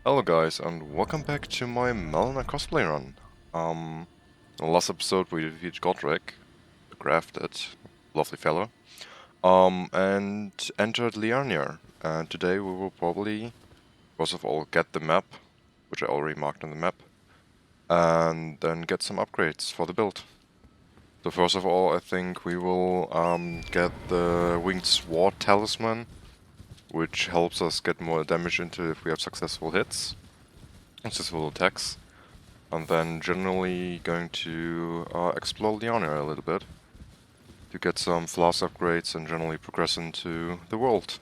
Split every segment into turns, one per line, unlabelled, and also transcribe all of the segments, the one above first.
Hello guys, and welcome back to my Melina cosplay run. In the last episode we defeated Godric, the crafted, lovely fellow, and entered Liurnia. And today we will probably, first of all, get the map, which I already marked on the map, and then get some upgrades for the build. So first of all, I think we will get the Winged Sword Talisman, which helps us get more damage into if we have successful hits, successful attacks. And then generally going to explore Liurnia a little bit to get some flask upgrades and generally progress into the world.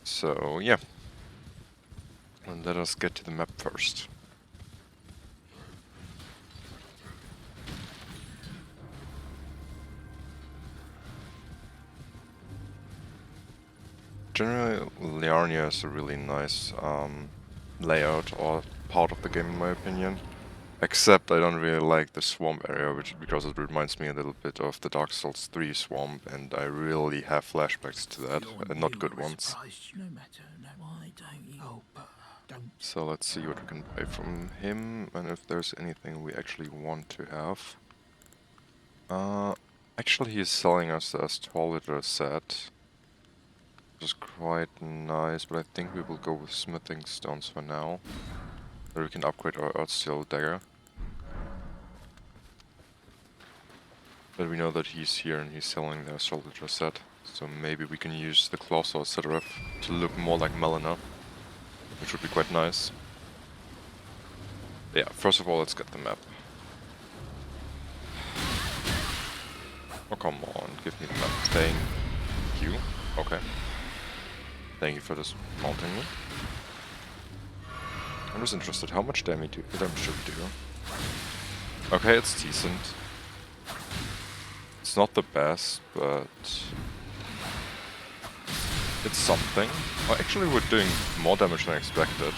So yeah, and let us get to the map first. Generally, Liurnia is a really nice layout or part of the game in my opinion. Except I don't really like the swamp area, because it reminds me a little bit of the Dark Souls 3 swamp, and I really have flashbacks to that, and not good ones. So let's see what we can buy from him, and if there's anything we actually want to have. Actually he's selling us the astrologer set, which is quite nice, but I think we will go with smithing stones for now, so we can upgrade our Earthsteel dagger. But we know that he's here and he's selling the astrologer set, so maybe we can use the Colossal etc. to look more like Melina, which would be quite nice. Yeah, first of all, let's get the map. Oh, come on, give me the map. Thank you. Okay. Thank you for this mounting me. I'm just interested, how much damage should we do? Okay, it's decent. It's not the best, but it's something. Oh, actually, we're doing more damage than I expected.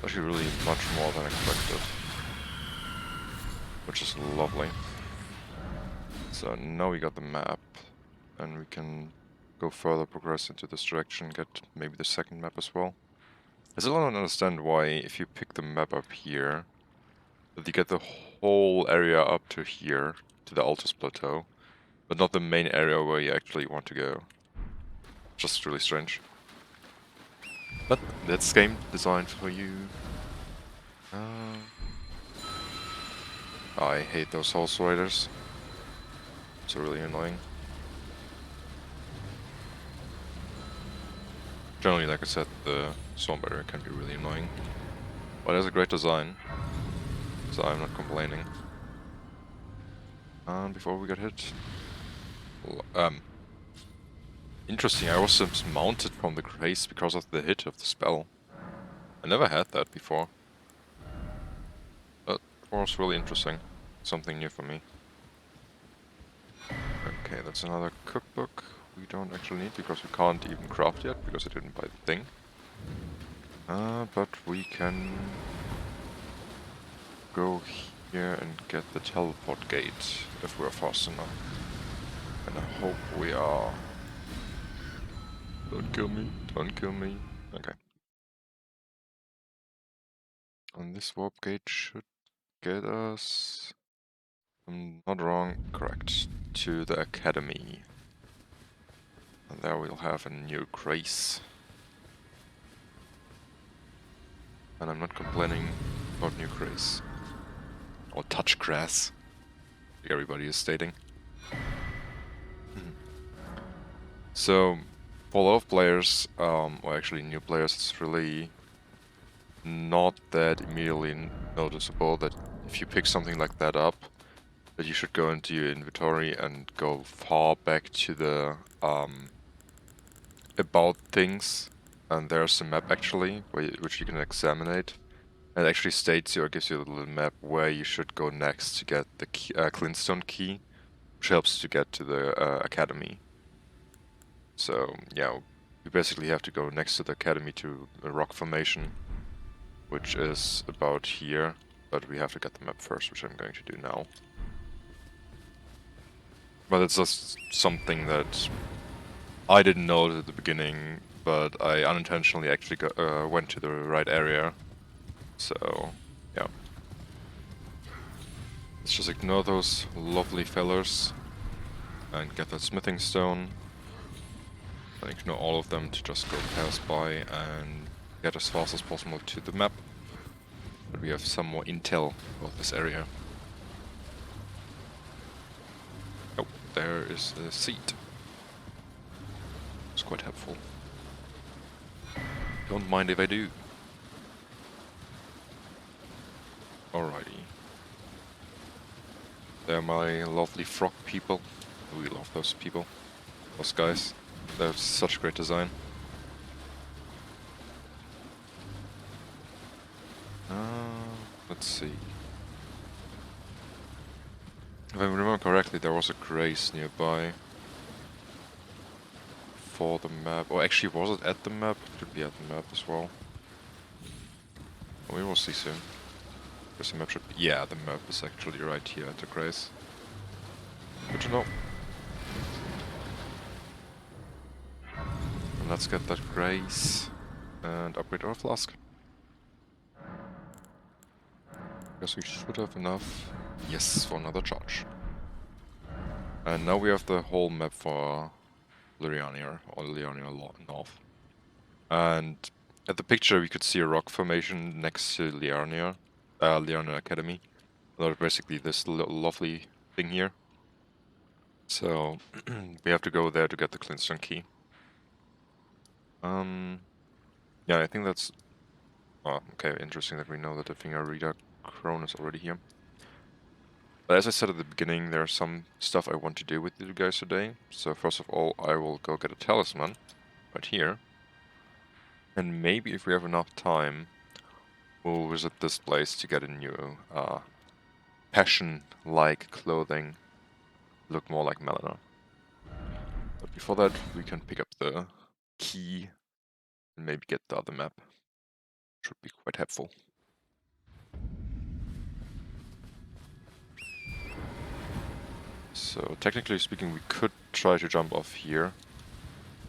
Actually, really much more than expected. Which is lovely. So now we got the map, and we can go further, progress into this direction, get maybe the second map as well. I still don't understand why, if you pick the map up here, that you get the whole area up to here, to the Altus Plateau, but not the main area where you actually want to go. Just really strange. But that's game designed for you. I hate those Souls Riders. It's really annoying. Generally, like I said, the swamp area can be really annoying. But it has a great design, so I'm not complaining. And before we got hit... Interesting, I was mounted from the grace because of the hit of the spell. I never had that before. That was really interesting. Something new for me. Okay, that's another cookbook we don't actually need because we can't even craft yet because I didn't buy the thing. But we can go here and get the teleport gate if we're fast enough. And I hope we are. Don't kill me, don't kill me. Okay. And this warp gate should get us, if I'm not wrong, correct, to the academy. And there we'll have a new grace. And I'm not complaining about new grace. Or touch grass, like everybody is stating. So, for a lot of players, or actually new players, it's really not that immediately noticeable that if you pick something like that up, that you should go into your inventory and go far back to the about things, and there's a map actually which you can examine it. And it actually states you or gives you a little map where you should go next to get the key, Glintstone key, which helps to get to the academy. So yeah, you basically have to go next to the academy to a rock formation, which is about here, but we have to get the map first, which I'm going to do now. But it's just something that I didn't know at the beginning but I unintentionally actually went to the right area. So, yeah. Let's just ignore those lovely fellers and get that smithing stone. And ignore all of them to just go pass by and get as fast as possible to the map. But we have some more intel about this area. Oh, there is a seat. It's quite helpful. Don't mind if I do. Alrighty. They're my lovely frog people. We love those people. Those guys. They have such great design. Let's see. If I remember correctly, there was a grace nearby for the map. Or actually, was it at the map? It could be at the map as well. We will see soon. Because the map should be... Yeah, the map is actually right here at the grace. Good to know. And let's get that grace and upgrade our flask. Because we should have enough, yes, for another charge. And now we have the whole map for Liurnia, or Liurnia North. And at the picture we could see a rock formation next to Liurnia Academy. That's basically this little lovely thing here. So we have to go there to get the Clintstone key. Yeah, I think that's... Oh, okay, interesting that we know that the Finger Reader Crone is already here. But as I said at the beginning, there's some stuff I want to do with you guys today. So first of all, I will go get a talisman right here. And maybe if we have enough time, we'll visit this place to get a new passion-like clothing. Look more like Melina. But before that, we can pick up the key and maybe get the other map. Should be quite helpful. So technically speaking, we could try to jump off here.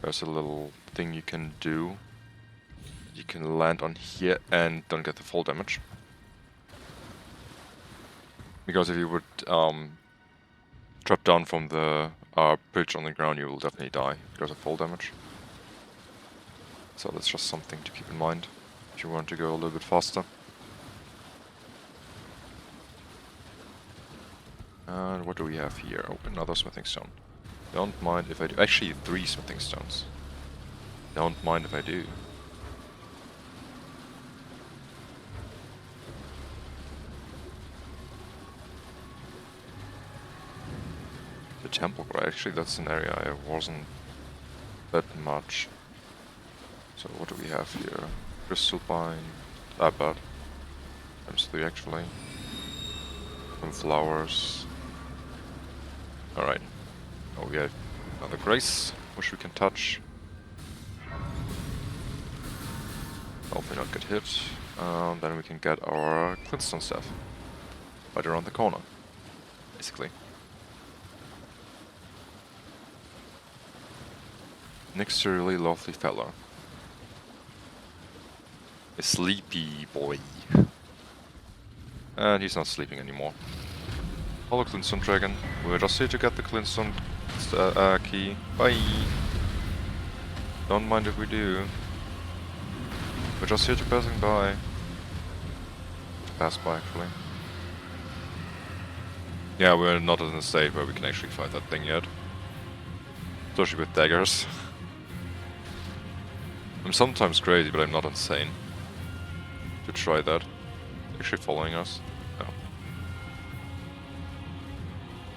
There's a little thing you can do. You can land on here and don't get the fall damage. Because if you would drop down from the bridge on the ground, you will definitely die because of fall damage. So that's just something to keep in mind if you want to go a little bit faster. And what do we have here? Oh, another smithing stone. Don't mind if I do. Actually, 3 smithing stones. Don't mind if I do. The temple, actually that's an area I wasn't that much. So what do we have here? Crystal bind, bud. Times 3 actually. Some flowers. Alright. Oh, we have another grace, which we can touch. Hopefully not get hit. Then we can get our Clintstone staff. Right around the corner, basically. Next to a really lovely fella. A sleepy boy. And he's not sleeping anymore. Hello, Clintstone Dragon. We're just here to get the Clintstone key. Bye! Don't mind if we do. We're just here to passing by. Pass by, actually. Yeah, we're not in a state where we can actually fight that thing yet. Especially with daggers. I'm sometimes crazy, but I'm not insane. To try that. Actually following us? No.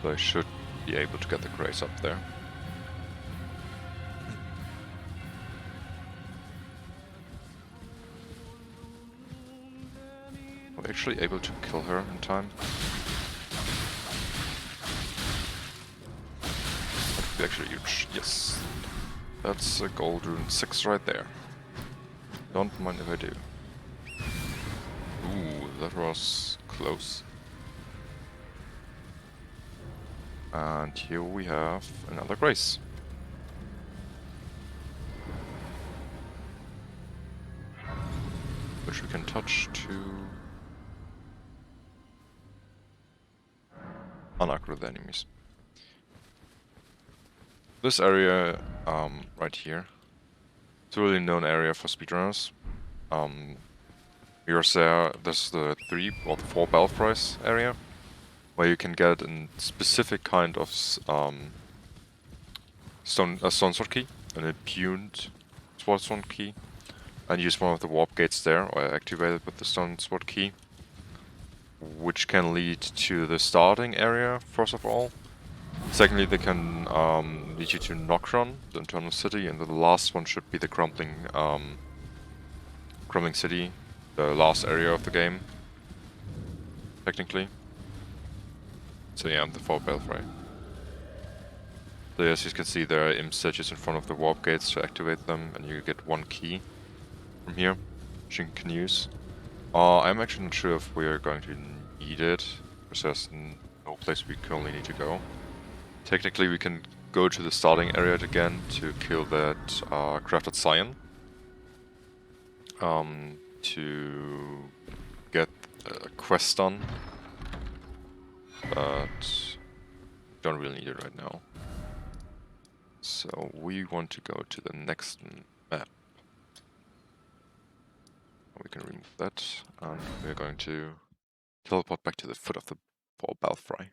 So I should be able to get the grace up there. We're actually able to kill her in time. That would be actually huge. Yes. That's a gold rune 6 right there. Don't mind if I do. Ooh, that was close. And here we have another grace. which we can touch to unaggro the enemies. This area right here, it's a really known area for speedrunners. There's the 3 or 4 belfries area, where you can get a specific kind of stone sword key, an impugned sword key, and use one of the warp gates there, or activate it with the stone sword key, which can lead to the starting area first of all. Secondly, they can lead you to Nokron, the internal city, and the last one should be the crumbling city, the last area of the game, technically. So yeah, the 4 belfry. So as you can see, there are imp statues in front of the warp gates to activate them, and you get 1 key from here, which you can use. I'm actually not sure if we're going to need it, because there's no place we currently need to go. Technically, we can go to the starting area again to kill that crafted scion. To get a quest done, but don't really need it right now. So we want to go to the next map. We can remove that, and we're going to teleport back to the foot of the 4 belfry.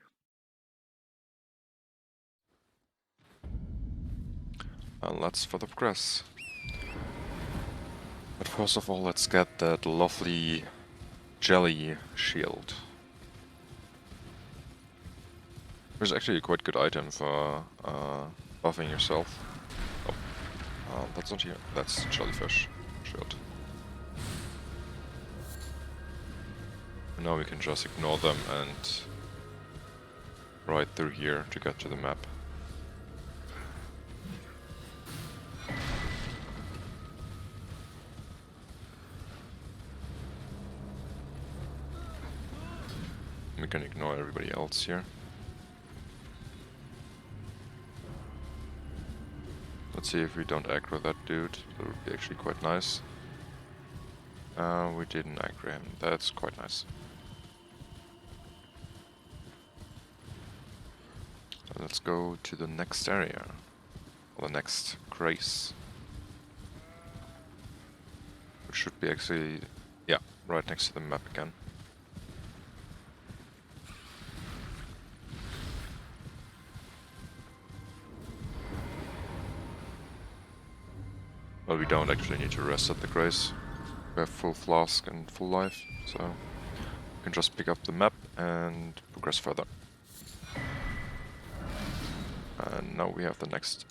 And let's further progress. But first of all, let's get that lovely jelly shield. It's actually a quite good item for buffing yourself. Oh, that's not here. That's jellyfish shield. And now we can just ignore them and ride through here to get to the map. We can ignore everybody else here. Let's see if we don't aggro that dude. That would be actually quite nice. We didn't aggro him. That's quite nice. So let's go to the next area. Or the next grace. Which should be actually, yeah, right next to the map again. Well, we don't actually need to rest at the grace. We have full flask and full life, so we can just pick up the map and progress further. And now we have the next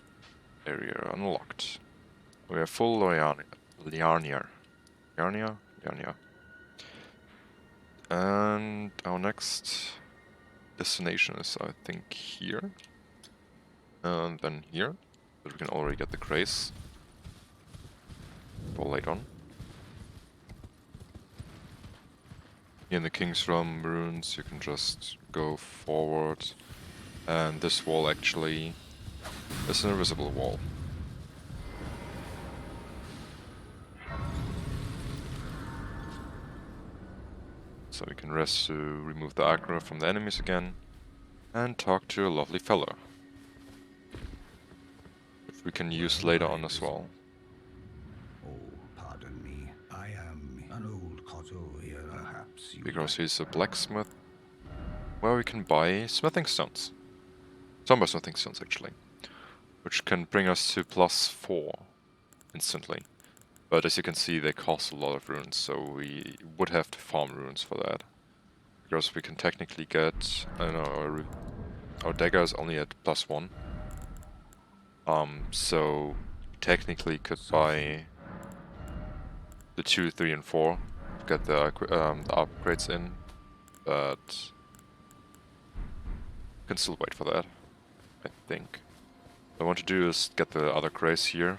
area unlocked. We have full Liurnia. And our next destination is, I think, here. And then here, but we can already get the grace for later on. In the King's Realm runes, you can just go forward, and this wall actually is an invisible wall. So we can rest to remove the aggro from the enemies again, and talk to a lovely fellow, which we can use later on as well. Because he's a blacksmith, where we can buy smithing stones. Some smithing stones, actually. Which can bring us to +4 instantly. But as you can see, they cost a lot of runes, so we would have to farm runes for that. Because we can technically get, I don't know, our dagger is only at +1. So technically could buy the 2, 3, and 4. Get the upgrades in, but can still wait for that, I think. What I want to do is get the other grace here,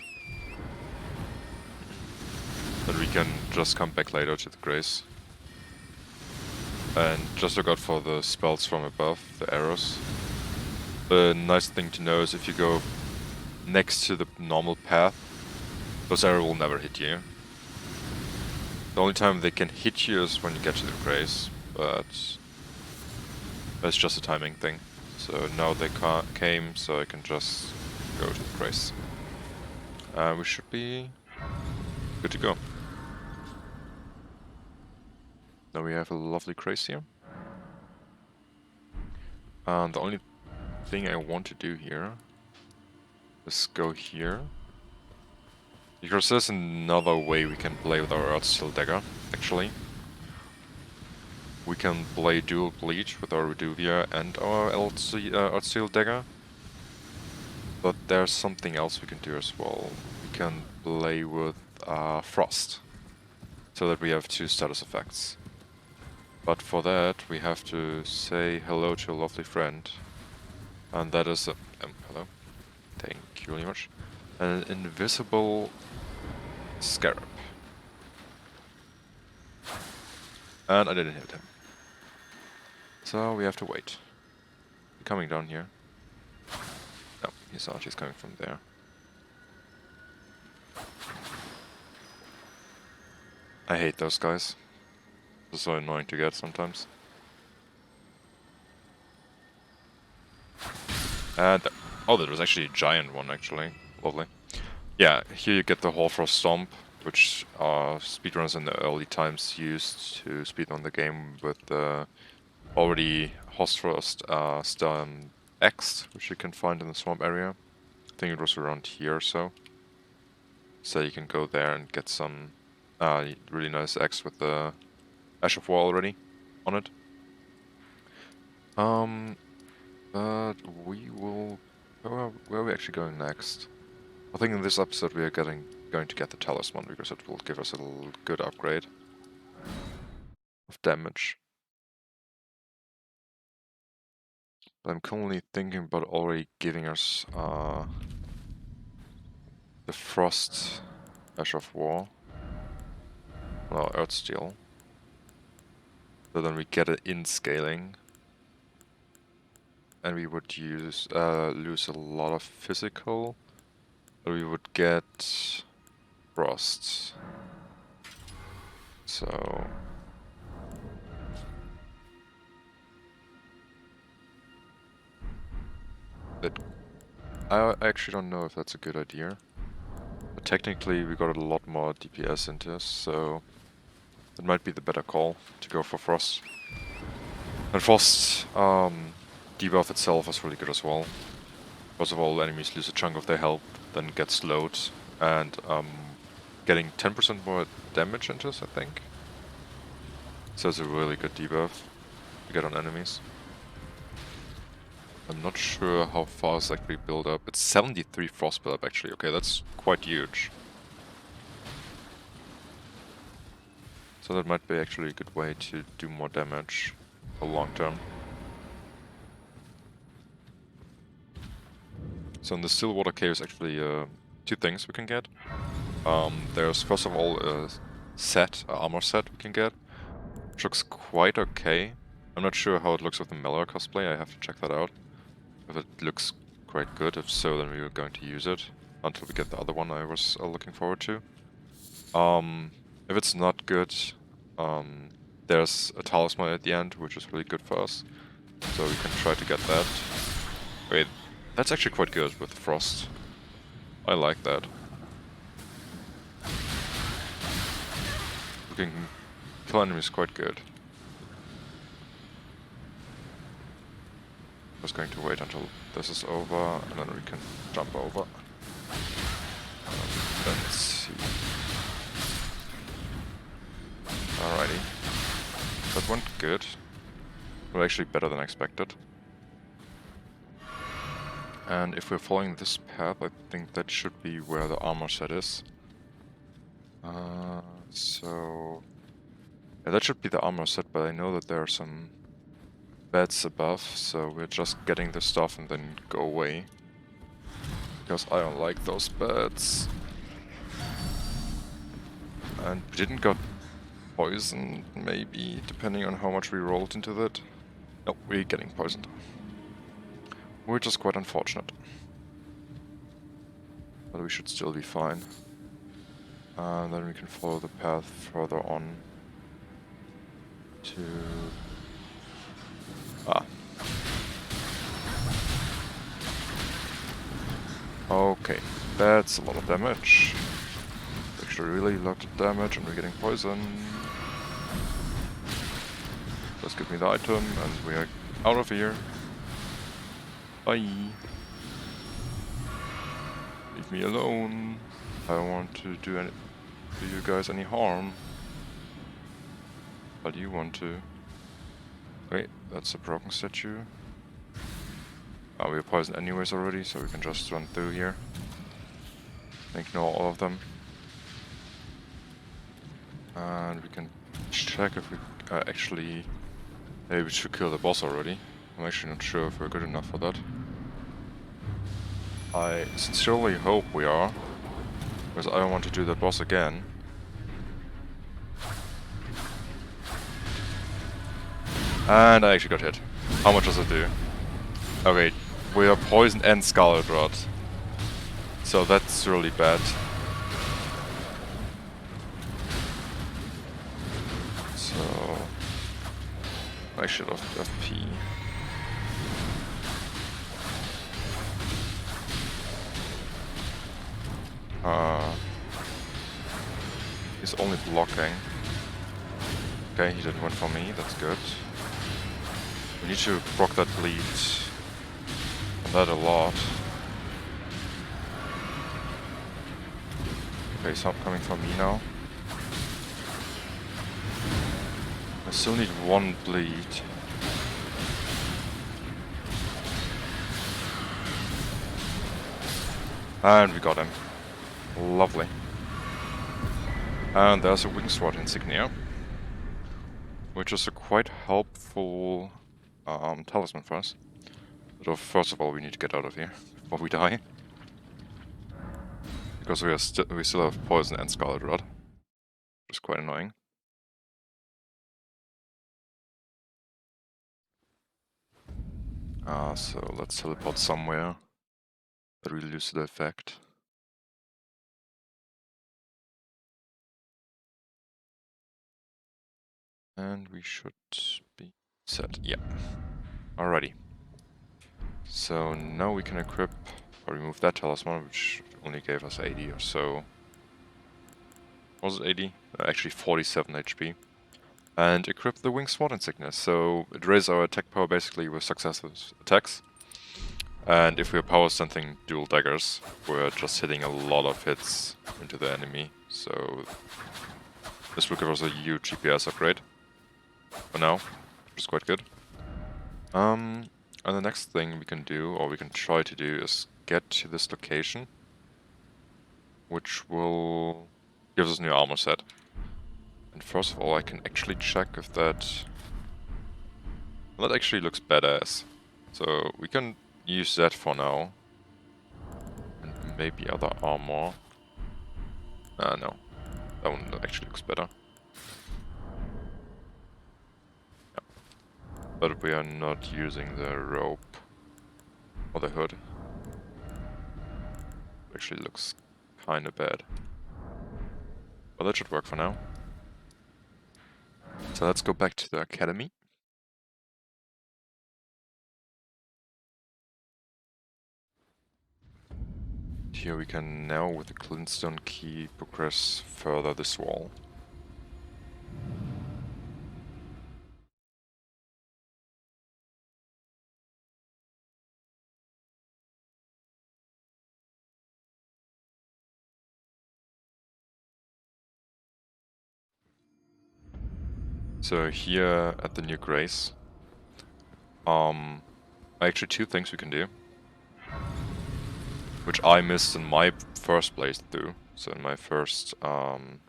then we can just come back later to the grace. And just look out for the spells from above, the arrows. The nice thing to know is if you go next to the normal path, those arrows will never hit you. The only time they can hit you is when you get to the grace, but that's just a timing thing. So now they came, so I can just go to the grace. We should be good to go. Now we have a lovely grace here. The only thing I want to do here is go here. Because there's another way we can play with our Earthsteel dagger, actually. We can play dual bleach with our Reduvia and our Earthsteel dagger. But there's something else we can do as well. We can play with Frost, so that we have 2 status effects. But for that, we have to say hello to a lovely friend. And that is hello. Thank you very much. An invisible scarab. And I didn't hit him. So we have to wait. He's coming down here. No, he's not. He's coming from there. I hate those guys. They're so annoying to get sometimes. And oh, there was actually a giant one, actually. Lovely. Yeah, here you get the Hoarfrost Stomp, which speedrunners in the early times used to speedrun the game with the already Hoarfrost Storm X, which you can find in the swamp area. I think it was around here or so. So you can go there and get some really nice X with the Ash of War already on it. But we will... Where are we actually going next? I think in this episode we are going to get the Talisman, because it will give us a little good upgrade of damage. But I'm currently thinking about already giving us the Frost Ash of War. Well, Earthsteel. So then we get it in scaling. And we would lose a lot of physical. But we would get Frost. So... I actually don't know if that's a good idea. But technically we got a lot more DPS into us, so... It might be the better call to go for Frost. And Frost debuff itself is really good as well. First of all, enemies lose a chunk of their health, then get slowed, and getting 10% more damage into us, I think. So it's a really good debuff to get on enemies. I'm not sure how fast like we build up. It's 73 frost build up actually. Okay, that's quite huge. So that might be actually a good way to do more damage for long term. So in the Stillwater Caves actually 2 things we can get. There's first of all a armor set we can get, which looks quite okay. I'm not sure how it looks with the Melina cosplay, I have to check that out. If it looks quite good, if so then we were going to use it until we get the other one I was looking forward to. If it's not good, there's a talisman at the end, which is really good for us. So we can try to get that. Wait, that's actually quite good with Frost. I like that. We can kill enemies quite good. Just going to wait until this is over, and then we can jump over. Let's see. Alrighty. That went good. Well, actually better than expected. And if we're following this path, I think that should be where the armor set is. So... yeah, that should be the armor set, but I know that there are some beds above, so we're just getting the stuff and then go away. Because I don't like those beds. And we didn't got poisoned, maybe, depending on how much we rolled into that. No, we're getting poisoned. Which is quite unfortunate. But we should still be fine. And then we can follow the path further on to... Okay, that's a lot of damage. Actually really a lot of damage and we're getting poisoned. Just give me the item and we are out of here. Bye. Leave me alone. I don't want to do you guys any harm. But you want to. Wait, that's a broken statue. We're poisoned anyways already, so we can just run through here. Ignore all of them. And we can check if we actually... Maybe we should kill the boss already. I'm actually not sure if we're good enough for that. I sincerely hope we are, because I don't want to do that boss again. And I actually got hit. How much does it do? Okay, we are poisoned and Scarlet Rot. So that's really bad. So... I should have FP. He's only blocking. Okay, he didn't win for me, that's good. We need to proc that bleed. And that a lot. Okay, stop coming for me now. I still need one bleed. And we got him. Lovely. And there's a Wingsword insignia, which is a quite helpful talisman for us. But first of all, we need to get out of here before we die, because we still have poison and Scarlet Rot, which is quite annoying. So let's teleport somewhere that we lose the effect. And we should be set. Yeah. Alrighty. So now we can equip or remove that talisman, which only gave us 80 or so. Was it 80? Actually 47 HP. And equip the Wingsword insignia. So it raises our attack power basically with successive attacks. And if we're power stunting dual daggers, we're just hitting a lot of hits into the enemy. So this will give us a huge DPS upgrade for now, which is quite good. And the next thing we can do, or we can try to do, is get to this location, which will give us a new armor set. And first of all, I can actually check if that... Well, that actually looks badass. So we can use that for now. And maybe other armor. No. That one actually looks better. Yeah. But we are not using the rope or the hood. Actually looks kinda bad. But that should work for now. So let's go back to the academy. Here we can now, with the glintstone key, progress further this wall. So here at the new Grace, actually two things we can do, which I missed in my first playthrough, so in my first run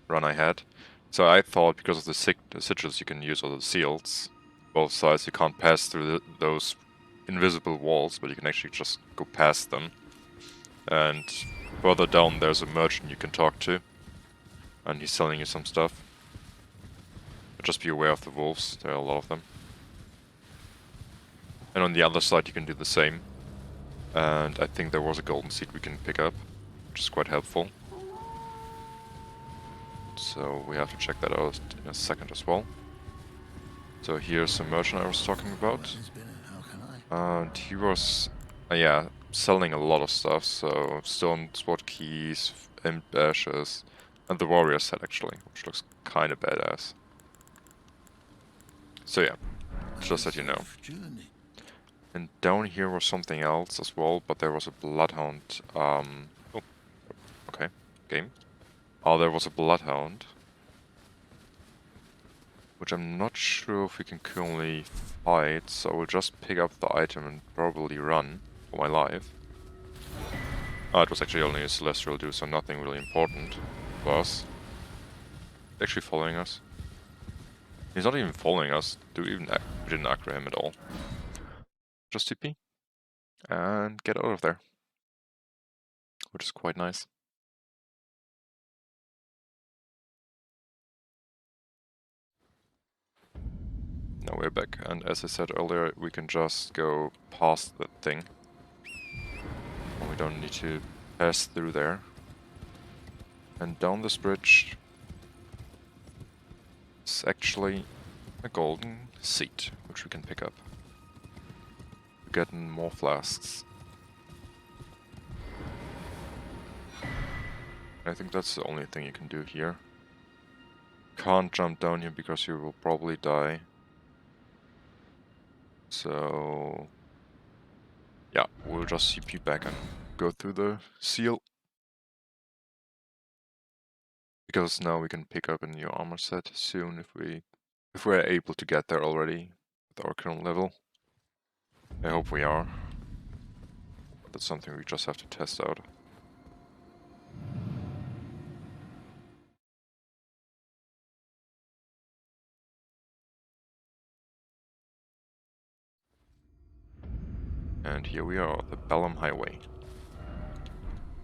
I had. So I thought because of the sigils you can use, or the seals, both sides, you can't pass through those invisible walls, but you can actually just go past them. And further down there's a merchant you can talk to, and he's selling you some stuff. But just be aware of the wolves, there are a lot of them. And on the other side you can do the same. And I think there was a golden seed we can pick up, which is quite helpful. so we have to check that out in a second as well. So here's the merchant I was talking about. And he was, yeah, selling a lot of stuff, so stone sword keys, imp ashes, and the warrior set actually, which looks kind of badass. So yeah, just that you know. And down here was something else as well, but there was a bloodhound, oh, okay, game. Oh, there was a bloodhound, which I'm not sure if we can currently fight, so I will just pick up the item and probably run for my life. Oh, it was actually only a celestial dude, so nothing really important for us. Actually following us. He's not even following us. We didn't aggro him at all. Just TP and get out of there, which is quite nice. Now we're back, and as I said earlier, we can just go past that thing. And we don't need to pass through there. And down this bridge is actually a golden seed, which we can pick up. We're getting more flasks. I think that's the only thing you can do here. Can't jump down here because you will probably die. So yeah, we'll just CP back and go through the seal. Because now we can pick up a new armor set soon if we're able to get there already with our current level. I hope we are. That's something we just have to test out. And here we are, the Bellum Highway.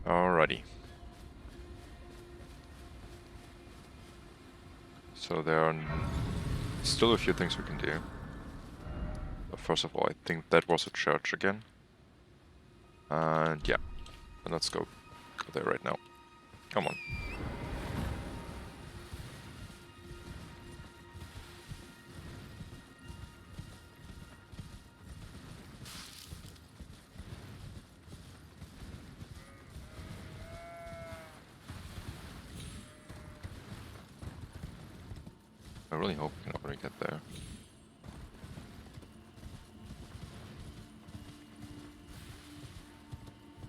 Alrighty. So there are still a few things we can do. But first of all, I think that was a church again. And yeah, and let's go there right now. Come on. I really hope we can already get there.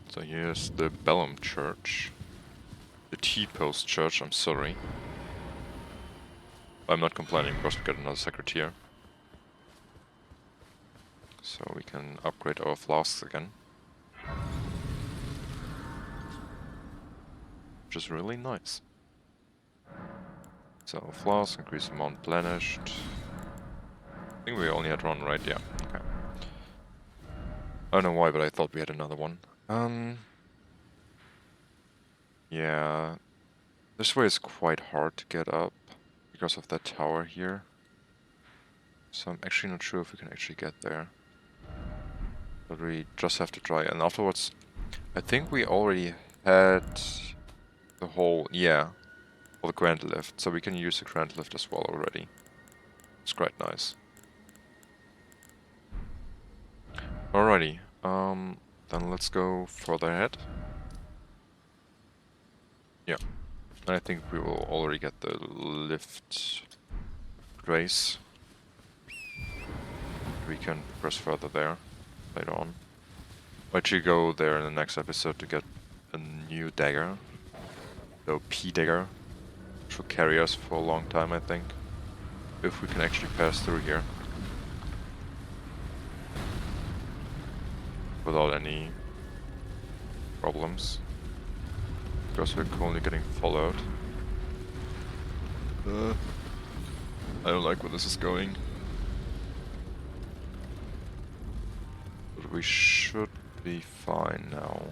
So here's the Bellum Church. The T-Post Church, I'm sorry. I'm not complaining because we got another secretaire. So we can upgrade our flasks again. Which is really nice. So flask, increase amount plenished. I think we only had one, right? Yeah, okay. I don't know why, but I thought we had another one. Yeah. This way is quite hard to get up because of that tower here. So I'm actually not sure if we can actually get there. But we just have to try. And afterwards, I think we already had the whole, yeah, all the grand lift. So we can use the grand lift as well already. It's quite nice. Alrighty, then let's go further ahead. Yeah, I think we will already get the lift grace. We can progress further there later on. I'll actually go there in the next episode to get a new dagger. The P dagger, which will carry us for a long time, I think. If we can actually pass through here. Without any problems. Because we're currently getting followed. I don't like where this is going. But we should be fine now.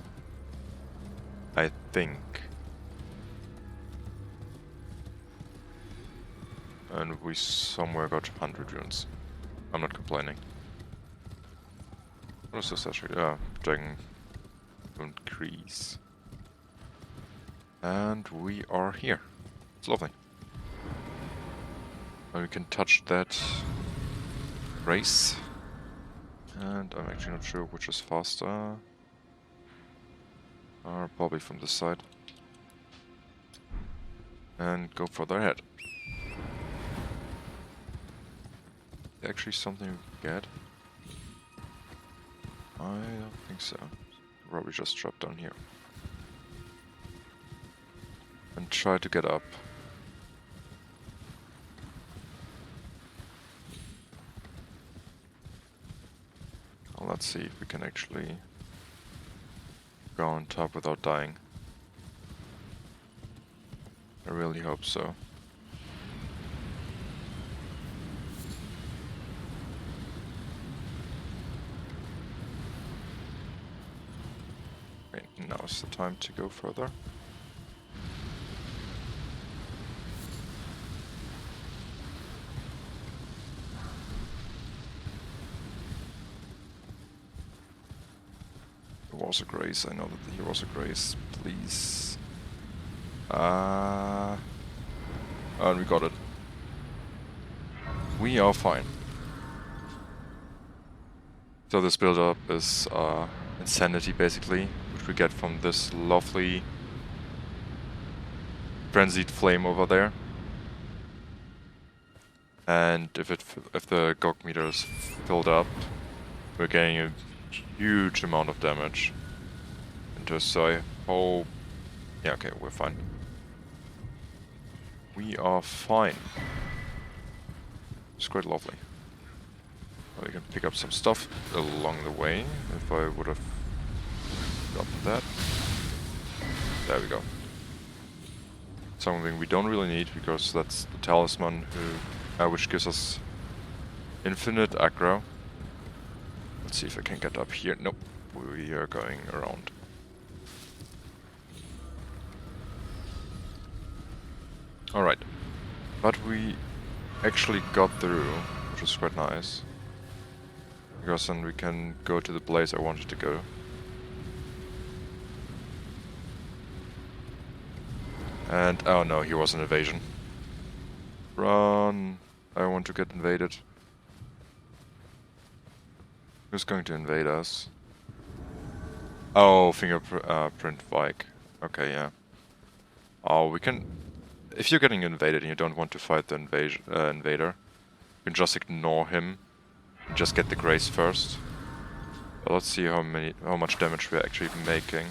I think. And we somewhere got 100 runes. I'm not complaining. What is this actually? Dragon increase. And we are here. It's lovely. And we can touch that race. And I'm actually not sure which is faster. Probably from this side. And go further ahead. Actually something we can get? I don't think so. Probably just drop down here. And try to get up. Well, let's see if we can actually go on top without dying. I really hope so. Okay, now is the time to go further. There was a grace, I know that here was a grace, please. And we got it. We are fine. So this build-up is insanity, basically, which we get from this lovely frenzied flame over there. And if the GOG meter is filled up, we're getting a huge amount of damage. And just so I hope... Yeah, okay, we're fine. We are fine. It's quite lovely. Well, we can pick up some stuff along the way, if I would have gotten that. There we go. Something we don't really need, because that's the talisman which gives us infinite aggro. Let's see if I can get up here. Nope, we are going around. Alright, but we actually got through, which was quite nice. Because then we can go to the place I wanted to go. And, oh no, here was an invasion. Run! I want to get invaded. Who's going to invade us? Oh, fingerprint Vike. Okay, yeah. Oh, we can... If you're getting invaded and you don't want to fight the invader, you can just ignore him and just get the grace first. But let's see how much damage we're actually making.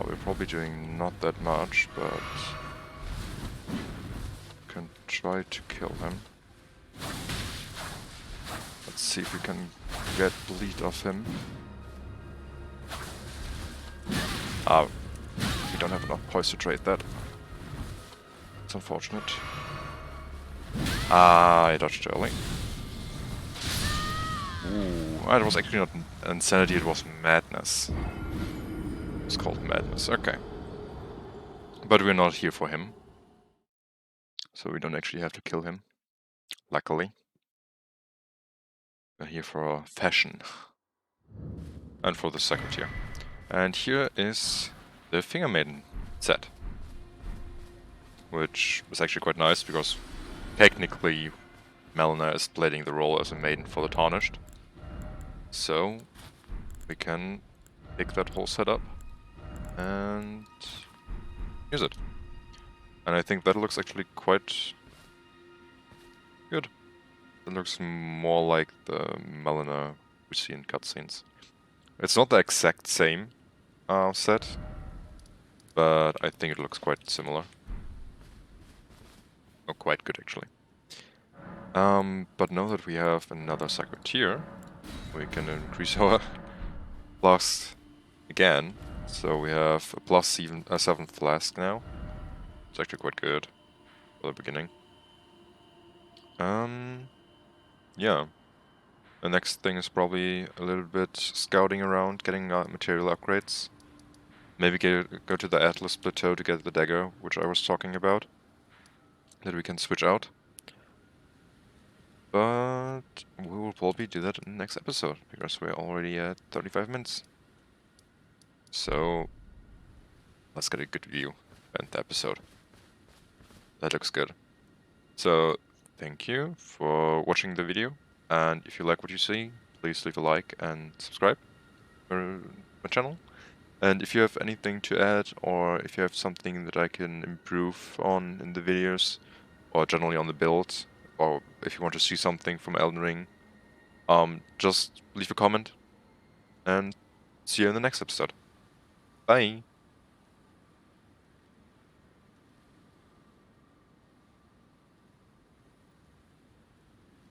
We're probably doing not that much, but can try to kill him. Let's see if we can get bleed off him. We don't have enough poise to trade that. It's unfortunate. I dodged early. Ooh, it was actually not insanity, it was madness. It's called madness, okay. But we're not here for him. So we don't actually have to kill him. Luckily. We're here for fashion. And for the second tier. And here is the Finger Maiden set. Which is actually quite nice, because technically Melina is playing the role as a maiden for the Tarnished. So we can pick that whole setup and use it. And I think that looks actually quite good. It looks more like the Melina we see in cutscenes. It's not the exact same set, but I think it looks quite similar. Oh, quite good actually. But now that we have another sacred tier, we can increase our plus again. So we have a plus 7 flask now. It's actually quite good for the beginning. Yeah. The next thing is probably a little bit scouting around, getting material upgrades. Maybe go to the Atlas Plateau to get the dagger, which I was talking about, that we can switch out. but we will probably do that in the next episode, because we're already at 35 minutes. So, let's get a good view in the episode. That looks good. So, thank you for watching the video, and if you like what you see, please leave a like and subscribe to my channel. And if you have anything to add, or if you have something that I can improve on in the videos, or generally on the build, or if you want to see something from Elden Ring, just leave a comment, and see you in the next episode. Bye!